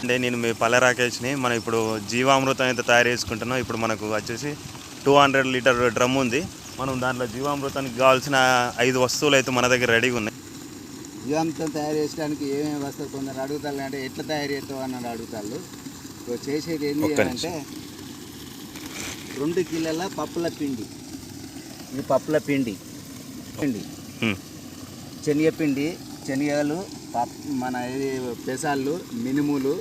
అంటే నేను మీ పల్లె రాకేష్ని. మనం ఇప్పుడు జీవామృతం అయితే తయారు చేసుకుంటున్నాం. ఇప్పుడు మనకు వచ్చేసి 200 లీటర్ డ్రమ్ ఉంది. మనం దాంట్లో జీవామృతానికి కావాల్సిన 5 వస్తువులు అయితే మన దగ్గర రెడీగా ఉన్నాయి. జీవామృతం తయారు చేయడానికి ఏమేమి వస్తుంది కొందరు అడుగుతారు, అంటే ఎట్లా తయారు చేస్తావు అన్నది అడుగుతారు. చేసేది ఏంటి అంటే 2 కిలోల పప్పుల పిండి. ఇది పప్పుల పిండి శనగపిండి, శనగలు, మన ఇది పెసాలు, మినుములు,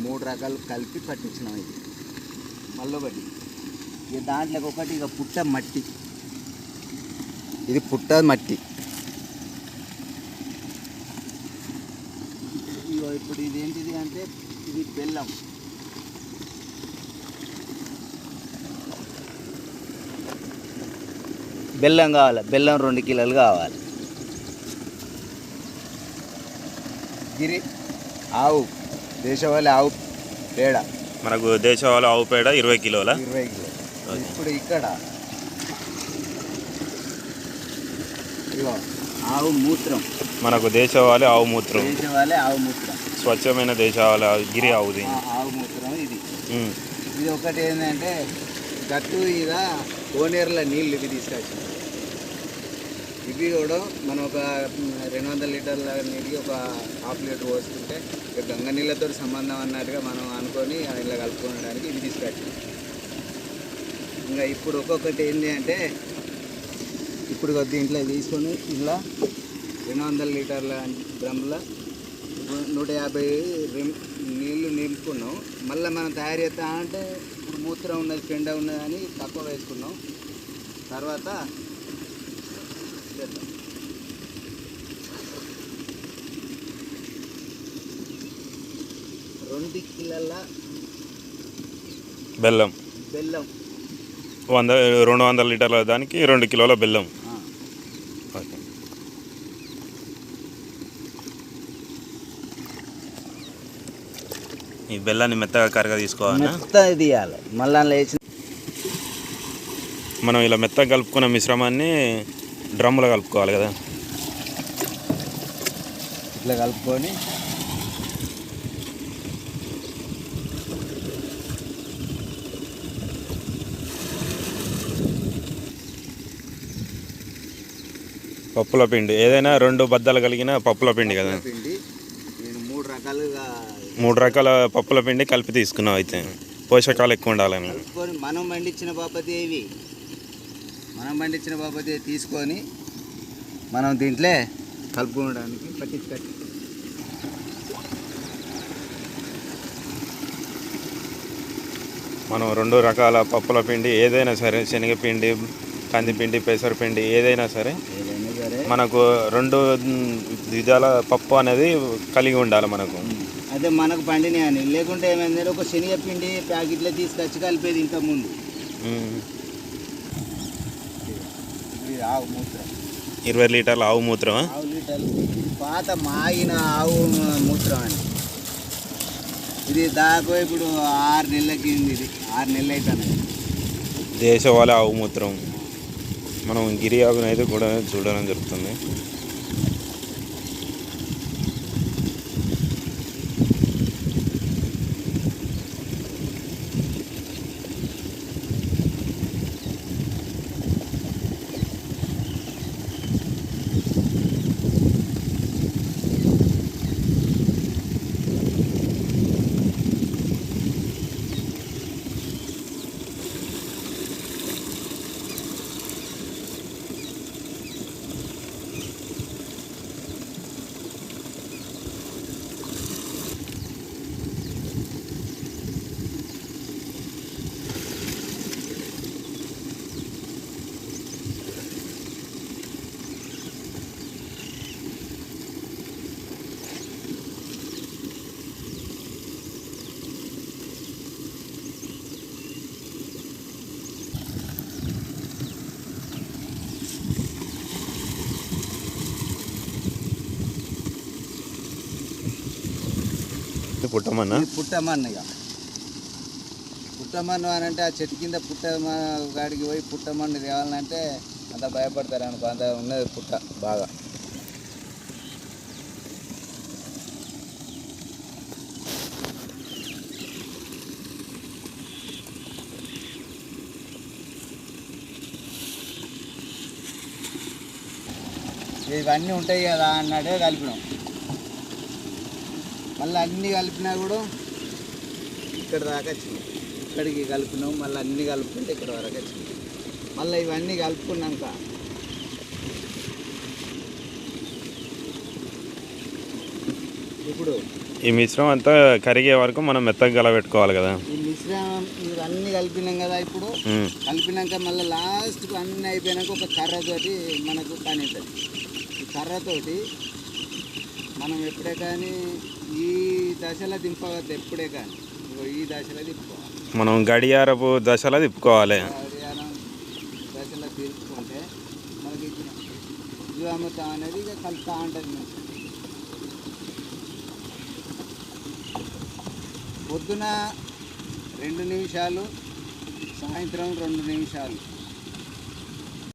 3 రకాలు కలిపి పట్టించినాం. ఇది మళ్ళీ ఒకటి ఇక దాంట్లోకి ఒకటి ఇక పుట్ట మట్టి. ఇది పుట్ట మట్టి. ఇప్పుడు ఇది ఏంటిది అంటే ఇది బెల్లం. బెల్లం కావాలి, బెల్లం 2 కిలోలు కావాలి. గిరి ఆవు, దేశవాళీ ఆవు పేడ, మనకు దేశవాళీ ఆవు పేడ 20 కిలోల. 20 కిలోలు. ఇప్పుడు ఇక్కడ ఇగో ఆవు మూత్రం, మనకు దేశవాళీ ఆవు మూత్రం, దేశవాళీ ఆవు మూత్రం, స్వచ్ఛమైన దేశవాళీ గిరి ఆవుది ఆవు మూత్రం. ఇది ఒకటి ఏంటంటే గట్టు ఇక కోనేరుల నీళ్ళు ఇవి తీసుకొచ్చి ఇవి కూడా మనం ఒక 200 లీటర్ల నీళ్ళకి ఒక 1/2 లీటర్ పోసుకుంటే ఇక గంగ నీళ్ళతో సంబంధం అన్నట్టుగా మనం అనుకొని ఇలా కలుపుకోవడానికి ఇవి తీసుకొచ్చి. ఇంకా ఇప్పుడు ఒక్కొక్కటి ఏంటి అంటే ఇప్పుడు దీంట్లో తీసుకొని ఇలా 200 లీటర్ల డ్రమ్లో 150 నీళ్ళు నింపుకున్నాం. మళ్ళీ మనం తయారు చేస్తా అంటే ఇప్పుడు మూత్రం ఉన్నది, పెండ ఉన్నది అని తక్కువ వేసుకున్నాం. తర్వాత చేద్దాం. రెండు కిలోల బెల్లం, 200 లీటర్ల దానికి 2 కిలోల బెల్లం. ఈ బెల్లాన్ని మెత్తగా కరగా తీసుకోవాలి, మెత్తగా తీయాలి. మళ్ళీ లేచి మనం ఇలా మెత్తగా కలుపుకున్న మిశ్రమాన్ని డ్రమ్లో కలుపుకోవాలి కదా. ఇట్లా కలుపుకొని పప్పుల పిండి ఏదైనా 2 బద్దలు కలిగిన పప్పుల పిండి కదా. నేను 3 రకాల పప్పుల పిండి కలిపి తీసుకున్నాం. అయితే పోషకాలు ఎక్కువ ఉండాలని మనం పండించిన బాపతి తీసుకొని మనం దీంట్లో కలుపుకోవడానికి పట్టించుకట్టి మనం 2 రకాల పప్పుల పిండి ఏదైనా సరే, శనగపిండి, కందిపిండి, పెసరపిండి ఏదైనా సరే మనకు 2 విధాల పప్పు అనేది కలిగి ఉండాలి మనకు. అదే మనకు పండిన అని లేకుంటే ఏమైందంటే ఒక శనగపిండి ప్యాకెట్లో తీసుకొచ్చి కలిపేది ఇంతకుముందు. ఆవు మూత్రం 20 లీటర్ల ఆవు మూత్రం, 10 లీటర్లు పాత మాగిన ఆవు మూత్రం అని. ఇది దాదాపు ఇప్పుడు 6 నెలలకి ఇది 6 నెలలు అవుతాయి. దేశవాళీ ఆవు మూత్రం మనం గిరి ఆవుని అయితే కూడా చూడడం జరుగుతుంది. పుట్టమన్ను ఇక పుట్టమన్ను అని అంటే ఆ చెట్టు కింద గాడికి పోయి పుట్టమన్ను తేవాలంటే అంత భయపడతారు అనుకో. అంత ఉన్నది పుట్ట బాగా. ఇవన్నీ ఉంటాయి కదా అన్నట్టే కలిపినాం. మళ్ళీ అన్నీ కలిపినా కూడా ఇక్కడ దాకా వచ్చింది. ఇక్కడికి కలిపినాం, మళ్ళీ అన్నీ కలుపుకుంటే ఇక్కడ వరకు వచ్చింది. మళ్ళీ ఇవన్నీ కలుపుకున్నాక ఇప్పుడు ఈ మిశ్రమం అంతా కరిగే వరకు మనం మెత్తగా గలబెట్టుకోవాలి కదా. ఈ మిశ్రమం ఇవన్నీ కలిపినాం కదా. ఇప్పుడు కలిపినాక మళ్ళీ లాస్ట్కు అన్నీ అయిపోయినాక ఒక కర్రతోటి మనకు పని అవుతుంది. ఈ కర్రతోటి మనం ఎప్పుడే కానీ ఈ దశలో దింపవద్దు. ఎప్పుడే కానీ ఈ దశలో తిప్పుకోవాలి. మనం గడియారపు దశలో తిప్పుకోవాలి. గడియారం దశలో తిప్పుకుంటే మనకి జీవామృతం అనేది ఇక కలుపుతూ ఉంటుంది. పొద్దున 2 నిమిషాలు, సాయంత్రం 2 నిమిషాలు